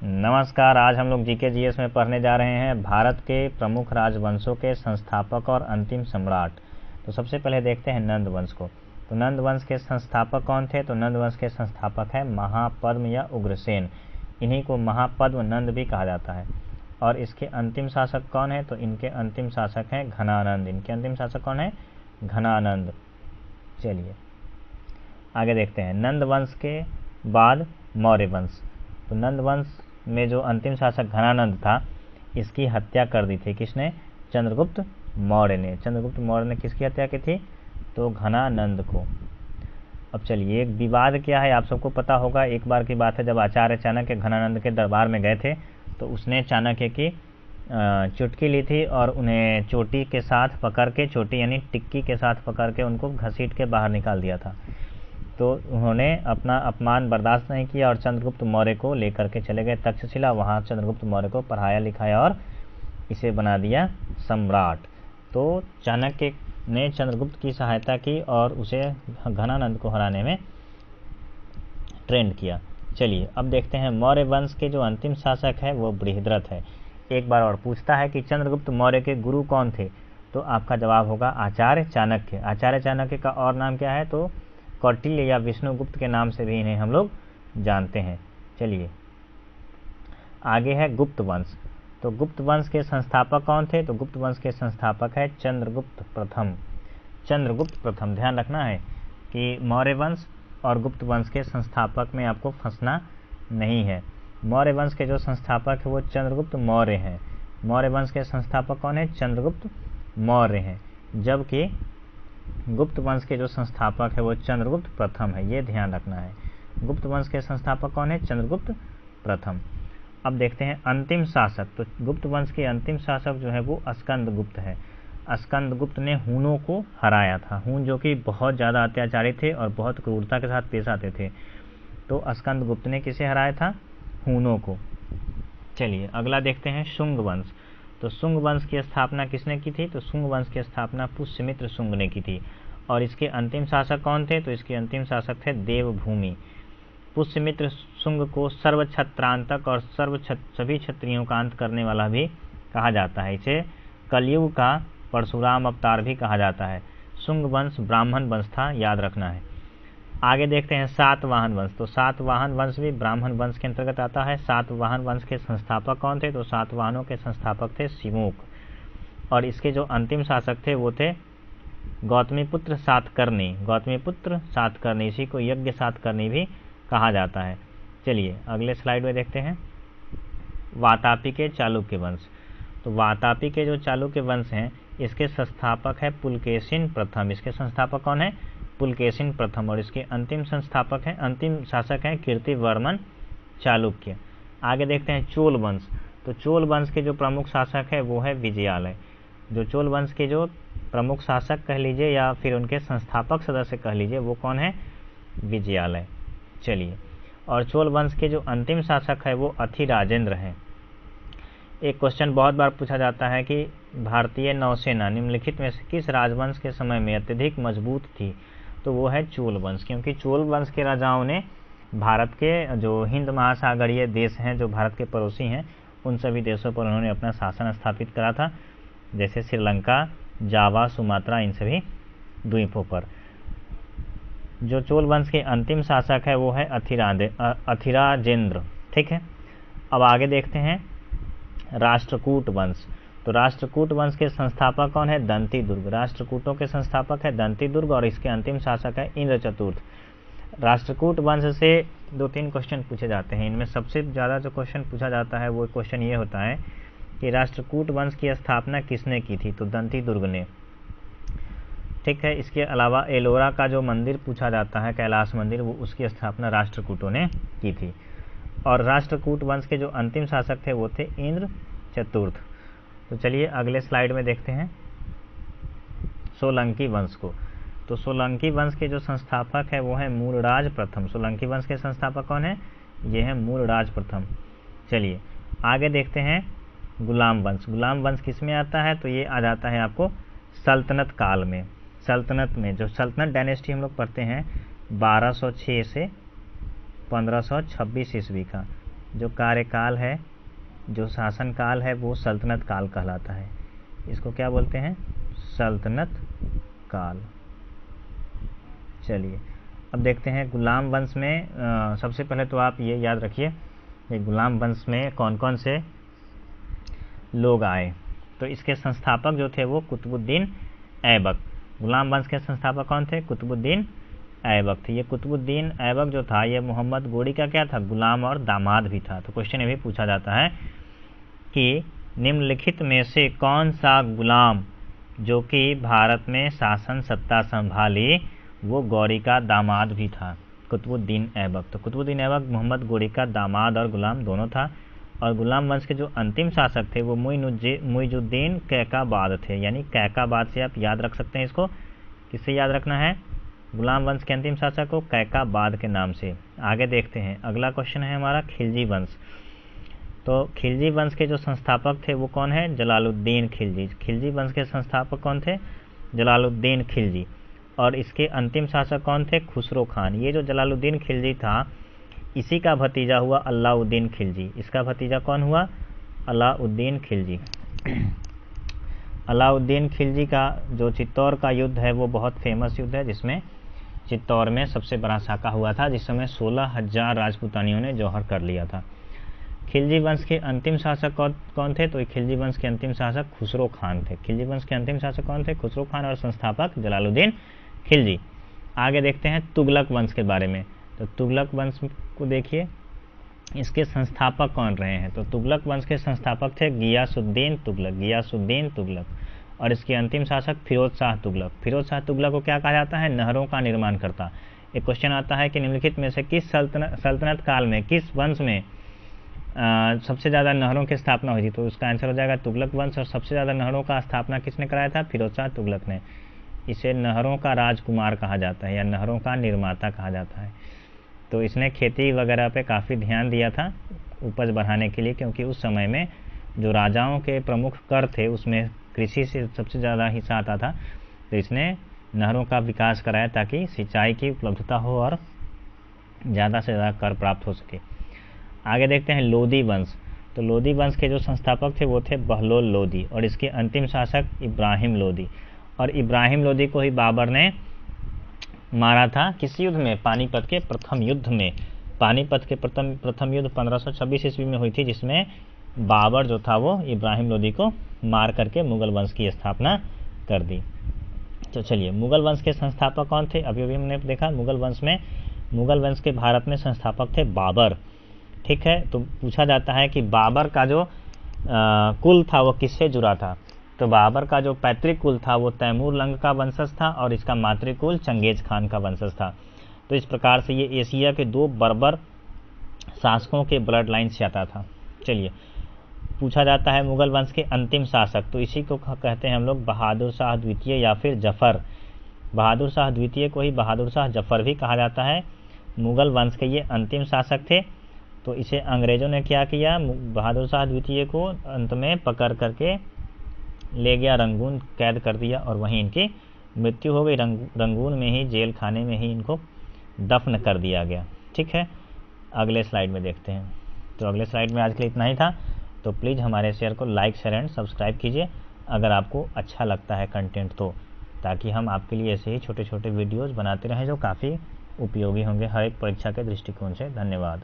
नमस्कार। आज हम लोग जीके जीएस में पढ़ने जा रहे हैं भारत के प्रमुख राजवंशों के संस्थापक और अंतिम सम्राट। तो सबसे पहले देखते हैं नंद वंश को। तो नंद वंश के संस्थापक कौन थे? तो नंद वंश के संस्थापक है महापद्म या उग्रसेन। इन्हीं को महापद्म नंद भी कहा जाता है। और इसके अंतिम शासक कौन है? तो इनके अंतिम शासक हैं घनानंद। इनके अंतिम शासक कौन है? घनानंद। चलिए आगे देखते हैं। नंद वंश के बाद मौर्य वंश। तो नंद वंश में जो अंतिम शासक घनानंद था, इसकी हत्या कर दी थी किसने? चंद्रगुप्त मौर्य ने। चंद्रगुप्त मौर्य ने किसकी हत्या की थी? तो घनानंद को। अब चलिए, एक विवाद क्या है आप सबको पता होगा। एक बार की बात है, जब आचार्य चाणक्य घनानंद के दरबार में गए थे तो उसने चाणक्य की चुटकी ली थी और उन्हें चोटी के साथ पकड़ के, चोटी यानी टिक्की के साथ पकड़ के उनको घसीट के बाहर निकाल दिया था। तो उन्होंने अपना अपमान बर्दाश्त नहीं किया और चंद्रगुप्त मौर्य को लेकर के चले गए तक्षशिला। वहाँ चंद्रगुप्त मौर्य को पढ़ाया लिखाया और इसे बना दिया सम्राट। तो चाणक्य ने चंद्रगुप्त की सहायता की और उसे घनानंद को हराने में ट्रेंड किया। चलिए अब देखते हैं मौर्य वंश के जो अंतिम शासक है वो बृहद्रथ है। एक बार और पूछता है कि चंद्रगुप्त मौर्य के गुरु कौन थे? तो आपका जवाब होगा आचार्य चाणक्य। आचार्य चाणक्य का और नाम क्या है? तो कौटिल्य या विष्णुगुप्त के नाम से भी इन्हें हम लोग जानते हैं। चलिए आगे है गुप्त वंश। तो गुप्त वंश के संस्थापक कौन थे? तो गुप्त वंश के संस्थापक है चंद्रगुप्त प्रथम। चंद्रगुप्त प्रथम। ध्यान रखना है कि मौर्य वंश और गुप्त वंश के संस्थापक में आपको फंसना नहीं है। मौर्य वंश के जो संस्थापक है वो चंद्रगुप्त मौर्य हैं। मौर्य वंश के संस्थापक कौन है? चंद्रगुप्त मौर्य हैं। जबकि गुप्त वंश के जो संस्थापक है वो चंद्रगुप्त प्रथम है। ये ध्यान रखना है। गुप्त वंश के संस्थापक कौन है? चंद्रगुप्त प्रथम। अब देखते हैं अंतिम शासक। तो गुप्त वंश के अंतिम शासक जो है वो स्कंदगुप्त है। स्कंदगुप्त ने हूनों को हराया था। हून जो कि बहुत ज़्यादा अत्याचारी थे और बहुत क्रूरता के साथ पेश आते थे। तो स्कंदगुप्त ने किसे हराया था? हूनों को। चलिए अगला देखते हैं शुंग वंश। तो शुंग वंश की स्थापना किसने की थी? तो शुंग वंश की स्थापना पुष्यमित्र शुंग ने की थी। और इसके अंतिम शासक कौन थे? तो इसके अंतिम शासक थे देवभूमि। पुष्यमित्र शुंग को सर्वक्षत्रांतक और सभी क्षत्रियों का अंत करने वाला भी कहा जाता है। इसे कलयुग का परशुराम अवतार भी कहा जाता है। शुंग वंश ब्राह्मण वंश था, याद रखना है। आगे देखते हैं सातवाहन वंश। तो सातवाहन वंश भी ब्राह्मण वंश के अंतर्गत आता है। सातवाहन वंश के संस्थापक कौन थे? तो सातवाहनों के संस्थापक थे सिमुक। और इसके जो अंतिम शासक थे वो थे गौतमीपुत्र सातकर्णी। गौतमीपुत्र सातकर्णी, इसी को यज्ञ सातकर्णी भी कहा जाता है। चलिए अगले स्लाइड में देखते हैं वातापी के चालुक्य वंश। तो वातापी के जो चालुक्य वंश हैं, इसके संस्थापक है पुलकेशिन प्रथम। इसके संस्थापक कौन है? पुलकेशिन प्रथम। और इसके अंतिम संस्थापक हैं, अंतिम शासक हैं कीर्तिवर्मन चालुक्य। आगे देखते हैं चोल वंश। तो चोल वंश के जो प्रमुख शासक है वो है विजयालय। जो चोल वंश के जो प्रमुख शासक कह लीजिए या फिर उनके संस्थापक सदस्य कह लीजिए, वो कौन है? विजयालय। चलिए, और चोल वंश के जो अंतिम शासक है वो अथिराजेंद्र हैं। एक क्वेश्चन बहुत बार पूछा जाता है कि भारतीय नौसेना निम्नलिखित में से किस राजवंश के समय में अत्यधिक मजबूत थी? तो वो है चोल वंश। क्योंकि चोल वंश के राजाओं ने भारत के जो हिंद महासागरीय देश हैं, जो भारत के पड़ोसी हैं, उन सभी देशों पर उन्होंने अपना शासन स्थापित करा था। जैसे श्रीलंका, जावा, सुमात्रा, इन सभी द्वीपों पर। जो चोल वंश के अंतिम शासक है वो है अथिराजेंद्र। ठीक है, अब आगे देखते हैं राष्ट्रकूट वंश। तो राष्ट्रकूट वंश के संस्थापक कौन है? दंतीदुर्ग। राष्ट्रकूटों के संस्थापक है दंतीदुर्ग और इसके अंतिम शासक है इंद्रचतुर्थ। राष्ट्रकूट वंश से 2-3 क्वेश्चन पूछे जाते हैं। इनमें सबसे ज़्यादा जो क्वेश्चन पूछा जाता है वो क्वेश्चन ये होता है कि राष्ट्रकूट वंश की स्थापना किसने की थी? तो दंतीदुर्ग ने। ठीक है, इसके अलावा एलोरा का जो मंदिर पूछा जाता है, कैलाश मंदिर, वो उसकी स्थापना राष्ट्रकूटों ने की थी। और राष्ट्रकूट वंश के जो अंतिम शासक थे वो थे इंद्रचतुर्थ। तो चलिए अगले स्लाइड में देखते हैं सोलंकी वंश को। तो सोलंकी वंश के जो संस्थापक है वो है मूलराज प्रथम। सोलंकी वंश के संस्थापक कौन है? ये है मूलराज प्रथम। चलिए आगे देखते हैं गुलाम वंश। गुलाम वंश किस में आता है? तो ये आ जाता है आपको सल्तनत काल में। सल्तनत में जो सल्तनत डायनेस्टी हम लोग पढ़ते हैं 1206 से 1526 ईस्वी का, जो कार्यकाल है, जो शासनकाल है, वो सल्तनत काल कहलाता है। इसको क्या बोलते हैं? सल्तनत काल। चलिए अब देखते हैं गुलाम वंश में सबसे पहले तो आप ये याद रखिए कि गुलाम वंश में कौन कौन से लोग आए। तो इसके संस्थापक जो थे वो कुतुबुद्दीन ऐबक। गुलाम वंश के संस्थापक कौन थे? कुतुबुद्दीन ऐबक थे। ये कुतुबुद्दीन ऐबक जो था ये मोहम्मद गोरी का क्या था? गुलाम और दामाद भी था। तो क्वेश्चन ये भी पूछा जाता है कि निम्नलिखित में से कौन सा गुलाम जो कि भारत में शासन सत्ता संभाली वो गौरी का दामाद भी था? कुतुबुद्दीन ऐबक। तो कुतुबुद्दीन ऐबक मोहम्मद गोरी का दामाद और गुलाम दोनों था। और गुलाम वंश के जो अंतिम शासक थे वो मुइजुद्दीन कैकाबाद थे। यानी कैकाबाद से आप याद रख सकते हैं इसको। किससे याद रखना है? गुलाम वंश के अंतिम शासक को कैकाबाद के नाम से। आगे देखते हैं, अगला क्वेश्चन है हमारा खिलजी वंश। तो खिलजी वंश के जो संस्थापक थे वो कौन है? जलालुद्दीन खिलजी। खिलजी वंश के संस्थापक कौन थे? जलालुद्दीन खिलजी। और इसके अंतिम शासक कौन थे? खुसरो खान। ये जो जलालुद्दीन खिलजी था इसी का भतीजा हुआ अलाउद्दीन खिलजी। इसका भतीजा कौन हुआ? अलाउद्दीन खिलजी। अलाउद्दीन खिलजी का जो चित्तौर का युद्ध है वो बहुत फेमस युद्ध है, जिसमें चित्तौर में सबसे बड़ा साका हुआ था, जिस समय 16,000 राजपूतानियों ने जौहर कर लिया था। खिलजी वंश के अंतिम शासक कौन थे? तो खिलजी वंश के अंतिम शासक खुसरो खान थे। खिलजी वंश के अंतिम शासक कौन थे? खुसरो खान। और संस्थापक जलालुद्दीन खिलजी। आगे देखते हैं तुगलक वंश के बारे में। तो तुगलक वंश को देखिए, इसके संस्थापक कौन रहे हैं? तो तुगलक वंश के संस्थापक थे गियासुद्दीन तुगलक। गियासुद्दीन तुगलक। और इसके अंतिम शासक फिरोज शाह तुगलक। फिरोज शाह तुगलक को क्या कहा जाता है? नहरों का निर्माण करता। एक क्वेश्चन आता है कि निम्नलिखित में से किस सल्तनत काल में, किस वंश में सबसे ज़्यादा नहरों की स्थापना हुई थी? तो उसका आंसर हो जाएगा तुगलक वंश। और सबसे ज़्यादा नहरों का स्थापना किसने कराया था? फिरोज शाह तुगलक ने। इसे नहरों का राजकुमार कहा जाता है या नहरों का निर्माता कहा जाता है। तो इसने खेती वगैरह पे काफ़ी ध्यान दिया था उपज बढ़ाने के लिए, क्योंकि उस समय में जो राजाओं के प्रमुख कर थे उसमें कृषि से सबसे ज़्यादा हिस्सा आता था। तो इसने नहरों का विकास कराया ताकि सिंचाई की उपलब्धता हो और ज़्यादा से ज़्यादा कर प्राप्त हो सके। आगे देखते हैं लोदी वंश। तो लोदी वंश के जो संस्थापक थे वो थे बहलोल लोदी। और इसके अंतिम शासक इब्राहिम लोदी। और इब्राहिम लोदी को ही बाबर ने मारा था किस युद्ध में? पानीपत के प्रथम युद्ध में। पानीपत के प्रथम युद्ध 1526 ईस्वी में हुई थी, जिसमें बाबर जो था वो इब्राहिम लोदी को मार करके मुगल वंश की स्थापना कर दी। तो चलिए, मुगल वंश के संस्थापक कौन थे? अभी हमने देखा मुगल वंश के भारत में संस्थापक थे बाबर। ठीक है, तो पूछा जाता है कि बाबर का जो कुल था वो किससे जुड़ा था? तो बाबर का जो पैतृक कुल था वो तैमूर लंग का वंशज था और इसका मातृकुल चंगेज खान का वंशज था। तो इस प्रकार से ये एशिया के दो बर्बर शासकों के ब्लड लाइन से आता था। चलिए, पूछा जाता है मुगल वंश के अंतिम शासक। तो इसी को कहते हैं हम लोग बहादुर शाह द्वितीय या फिर जफर। बहादुर शाह द्वितीय को ही बहादुर शाह जफर भी कहा जाता है। मुगल वंश के ये अंतिम शासक थे। तो इसे अंग्रेजों ने क्या किया? बहादुर शाह द्वितीय को अंत में पकड़ करके ले गया, रंगून कैद कर दिया और वहीं इनकी मृत्यु हो गई। रंगून में ही, जेल खाने में ही इनको दफन कर दिया गया। ठीक है, अगले स्लाइड में देखते हैं। तो अगले स्लाइड में आज के लिए इतना ही था। तो प्लीज़ हमारे शेयर को लाइक, शेयर एंड सब्सक्राइब कीजिए अगर आपको अच्छा लगता है कंटेंट तो, ताकि हम आपके लिए ऐसे ही छोटे छोटे वीडियोज़ बनाते रहें जो काफ़ी उपयोगी होंगे हर एक परीक्षा के दृष्टिकोण से। धन्यवाद।